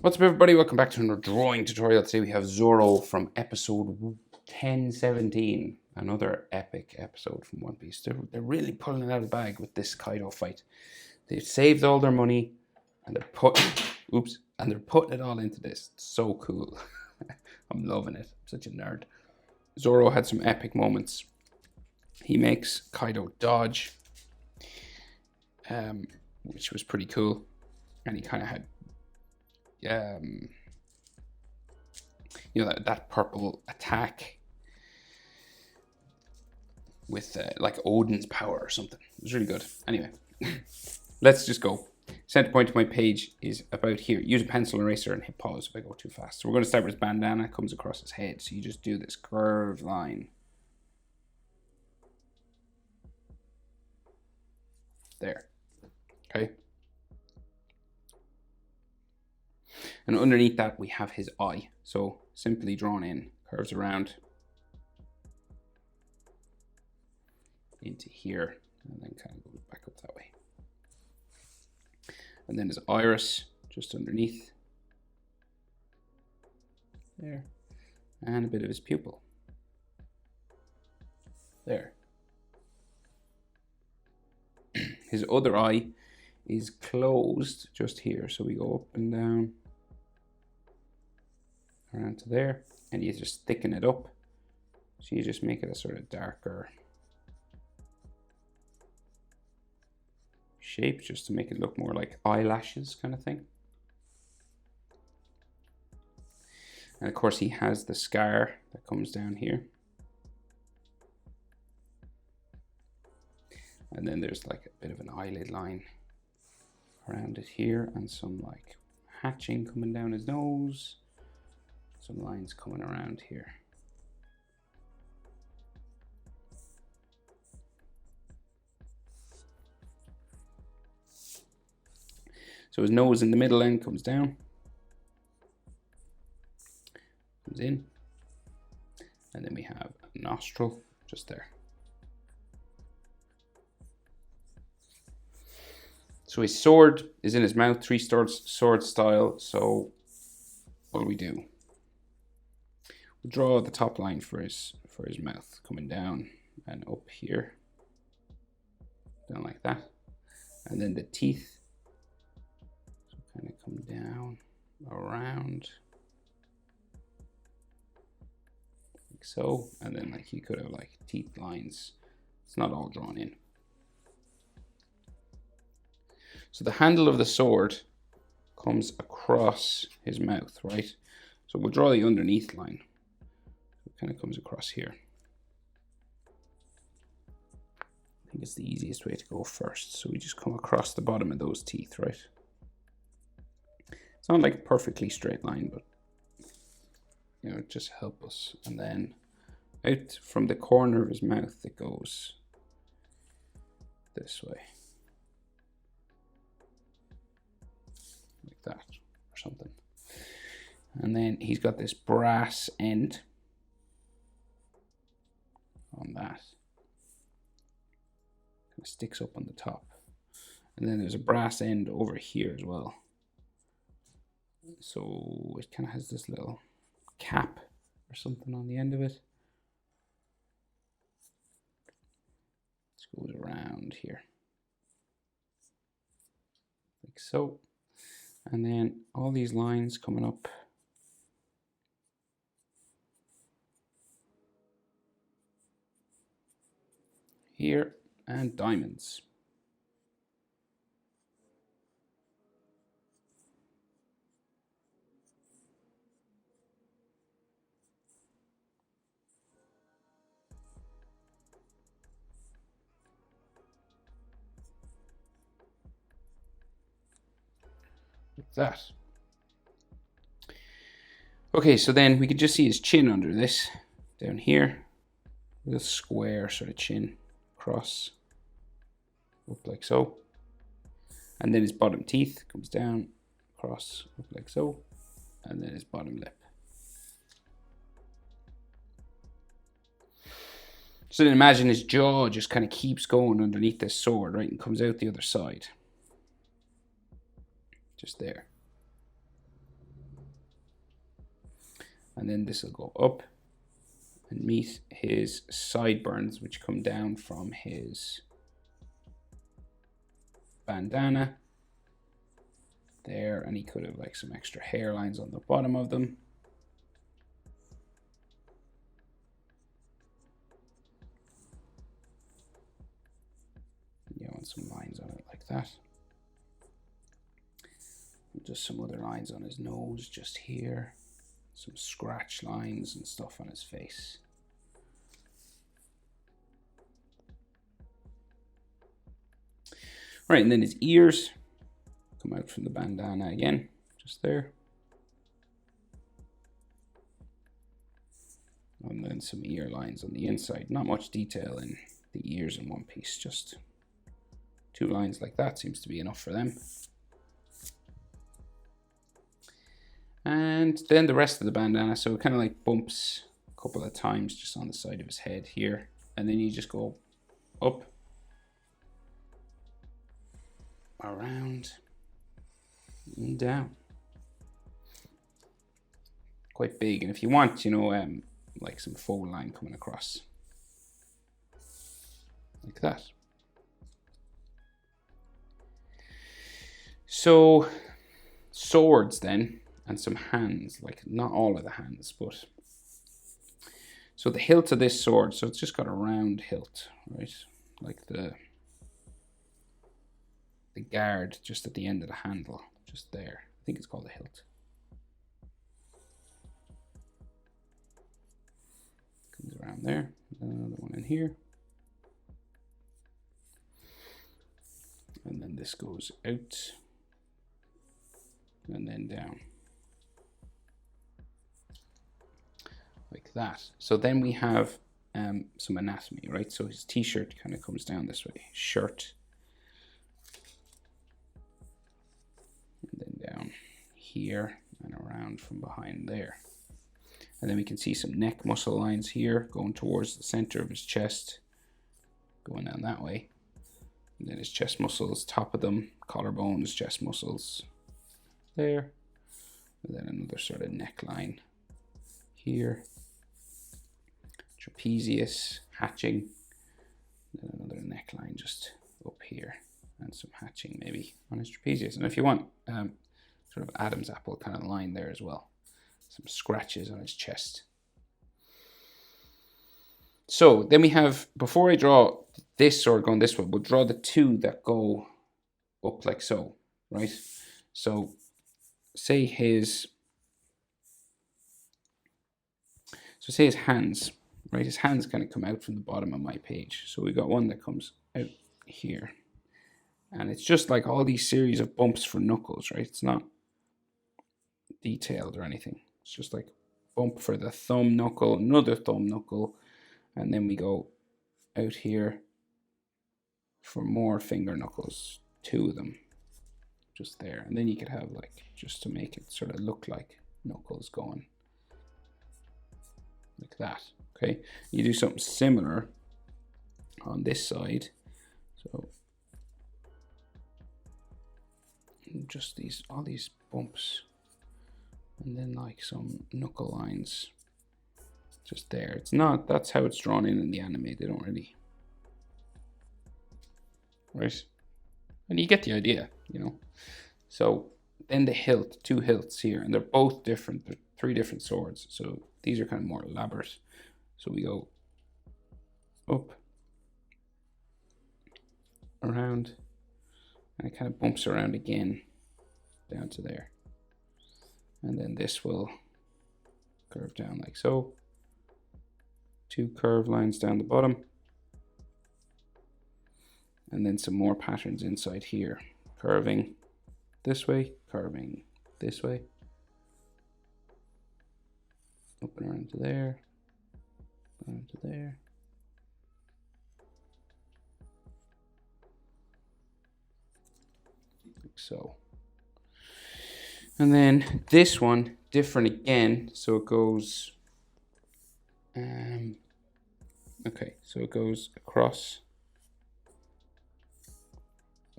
What's up, everybody? Welcome back to another drawing tutorial. Today we have Zoro from episode 1017. Another epic episode from One Piece. They're really pulling it out of the bag with this Kaido fight. They've saved all their money and they're putting it all into this. It's so cool. I'm loving it. I'm such a nerd. Zoro had some epic moments. He makes Kaido dodge, which was pretty cool. And he kind of had that purple attack with like Odin's power or something. It was really good. Anyway, let's just go. Center point of my page is about here. Use a pencil eraser and hit pause if I go too fast. So we're going to start with his bandana. It comes across his head. So you just do this curved line. There. Okay. And underneath that, we have his eye. So simply drawn in, curves around into here, and then kind of goes back up that way. And then his iris just underneath there, and a bit of his pupil there. His other eye is closed just here, so we go up and down around to there, and you just thicken it up. So you just make it a sort of darker shape, just to make it look more like eyelashes kind of thing. And of course he has the scar that comes down here. And then there's like a bit of an eyelid line around it here, and some like hatching coming down his nose. Some lines coming around here. So his nose in the middle end comes down, comes in, and then we have a nostril just there. So his sword is in his mouth, three sword style. So what do we do? We'll draw the top line for his mouth, coming down and up here, down like that, and then the teeth kind of come down around like so, and then like you could have like teeth lines. It's not all drawn in. So the handle of the sword comes across his mouth, right? So we'll draw the underneath line. It kind of comes across here. I think it's the easiest way to go first. So we just come across the bottom of those teeth, right? It's not like a perfectly straight line, but you know, just help us. And then out from the corner of his mouth, it goes this way, like that or something. And then he's got this brass end on that. Kind of sticks up on the top. And then there's a brass end over here as well. So it kind of has this little cap or something on the end of it. It goes around here, like so. And then all these lines coming up here, and diamonds. Like that. Okay, so then we can just see his chin under this, down here, with a square sort of chin across, up like so. And then his bottom teeth comes down, across, up like so, and then his bottom lip. So then imagine his jaw just kind of keeps going underneath this sword, right, and comes out the other side. Just there. and then this will go up and meet his sideburns, which come down from his bandana there, and he could have like some extra hairlines on the bottom of them. You want some lines on it like that. And just some other lines on his nose, just here. Some scratch lines and stuff on his face. Right, and then his ears come out from the bandana again, just there. And then some ear lines on the inside. Not much detail in the ears in one piece, just 2 lines like that seems to be enough for them. And then the rest of the bandana, so it kind of like bumps a couple of times just on the side of his head here. And then you just go up, around, and down. Quite big, and if you want, you know, like some faux line coming across, like that. So, swords then, and some hands, like not all of the hands, but so the hilt of this sword, so it's just got a round hilt, right? Like the guard just at the end of the handle, just there. I think it's called a hilt. Comes around there, another one in here. And then this goes out and then down. Like that. So then we have some anatomy, right? So his t-shirt kind of comes down this way, shirt, and then down here and around from behind there. And then we can see some neck muscle lines here going towards the center of his chest, going down that way. And then his chest muscles, top of them, collarbones, chest muscles there. And then another sort of neckline here. Trapezius, hatching, then another neckline just up here, and some hatching maybe on his trapezius. And if you want sort of Adam's apple kind of line there as well, some scratches on his chest. So then we have, before I draw this sword going this way, we'll draw the 2 that go up like so, right? So say his hands. Right, his hands kind of come out from the bottom of my page. So we got one that comes out here. And it's just like all these series of bumps for knuckles, right? It's not detailed or anything. It's just like bump for the thumb knuckle, another thumb knuckle, and then we go out here for more finger knuckles, 2 of them, just there. And then you could have like, just to make it sort of look like knuckles going like that. Okay, you do something similar on this side. So just all these bumps, and then like some knuckle lines just there. It's not, that's how it's drawn in the anime. They don't really, right? And you get the idea, you know. So then the hilt, 2 hilts here, and they're both different. They're 3 different swords. So these are kind of more elaborate. So we go up, around, and it kind of bumps around again down to there. And then this will curve down like so. 2 curved lines down the bottom. And then some more patterns inside here. Curving this way, curving this way. Up and around to there. Around to there. Like so. And then this one, different again. So it goes, okay, so it goes across,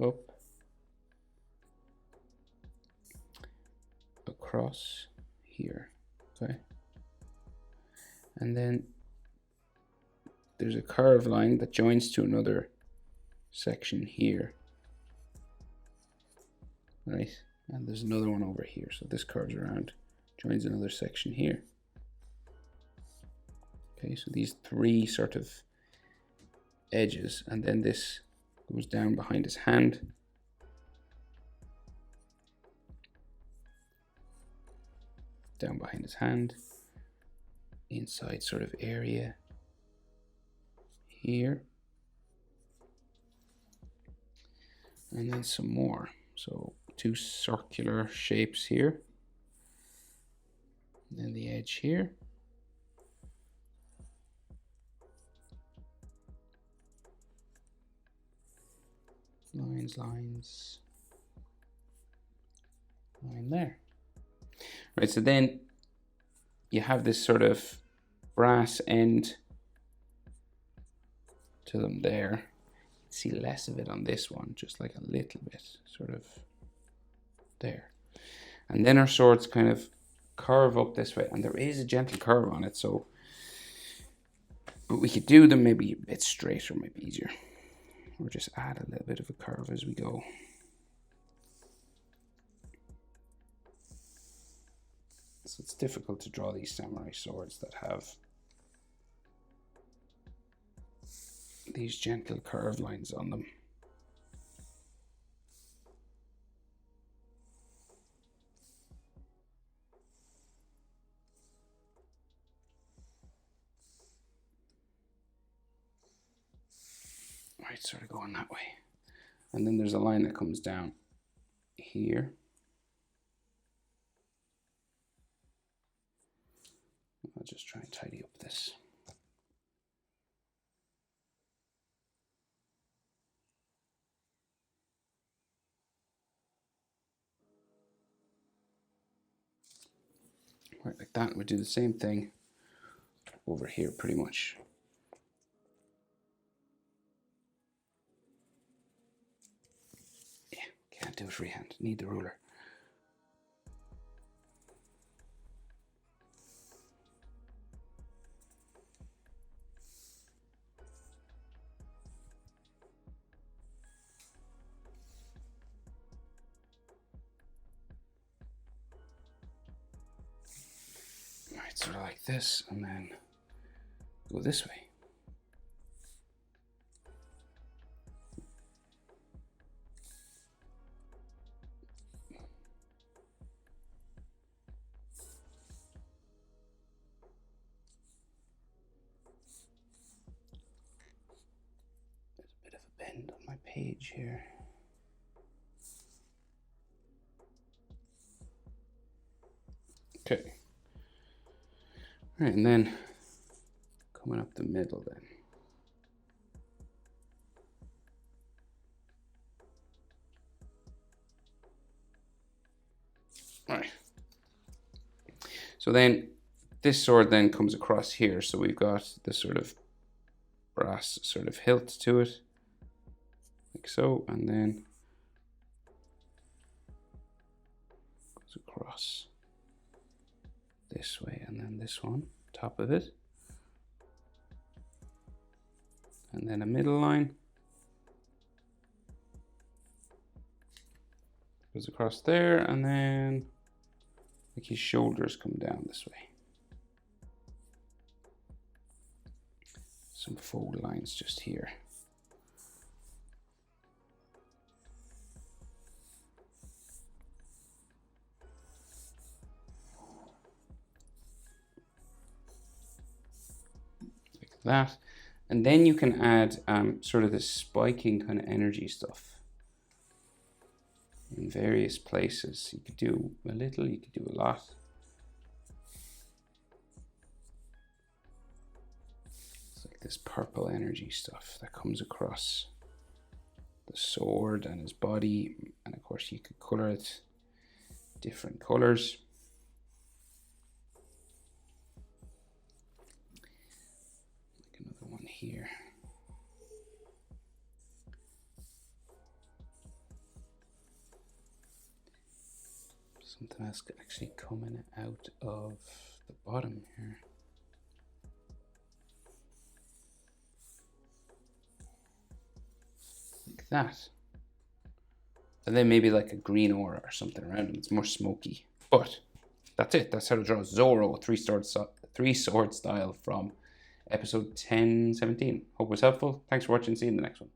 up, across here, okay? And then there's a curved line that joins to another section here. Right? And there's another one over here. So this curves around, joins another section here. Okay, so these three sort of edges, and then this goes down behind his hand. Down behind his hand. Inside sort of area here. And then some more. So two circular shapes here. And then the edge here. Lines, lines. Line there. Right, so then you have this sort of brass end to them there. See less of it on this one, just like a little bit, sort of there. And then our swords kind of curve up this way, and there is a gentle curve on it, so but we could do them maybe a bit straighter, might be easier. Or just add a little bit of a curve as we go. So it's difficult to draw these samurai swords that have these gentle curved lines on them. Right, sort of going that way. And then there's a line that comes down here. I'll just try and tidy up this. Right, like that. We do the same thing over here pretty much. Yeah, can't do it freehand. Need the ruler. Right, sort of like this, and then go this way. There's a bit of a bend on my page here. Okay. All right, and then coming up the middle then. All right. So then this sword then comes across here. So we've got this sort of brass sort of hilt to it, like so, and then goes across this way, and then this one, top of it, and then a middle line goes across there, and then like his shoulders come down this way. Some fold lines just here. Like that. And then you can add sort of this spiking kind of energy stuff in various places. You could do a little, you could do a lot. It's like this purple energy stuff that comes across the sword and his body, and of course you could color it different colors. Like another one here. Something else actually coming out of the bottom here. that. And then maybe like a green aura or something around him. It's more smoky. But that's it. That's how to draw Zoro, three sword style from episode 1017. Hope it was helpful. Thanks for watching. See you in the next one.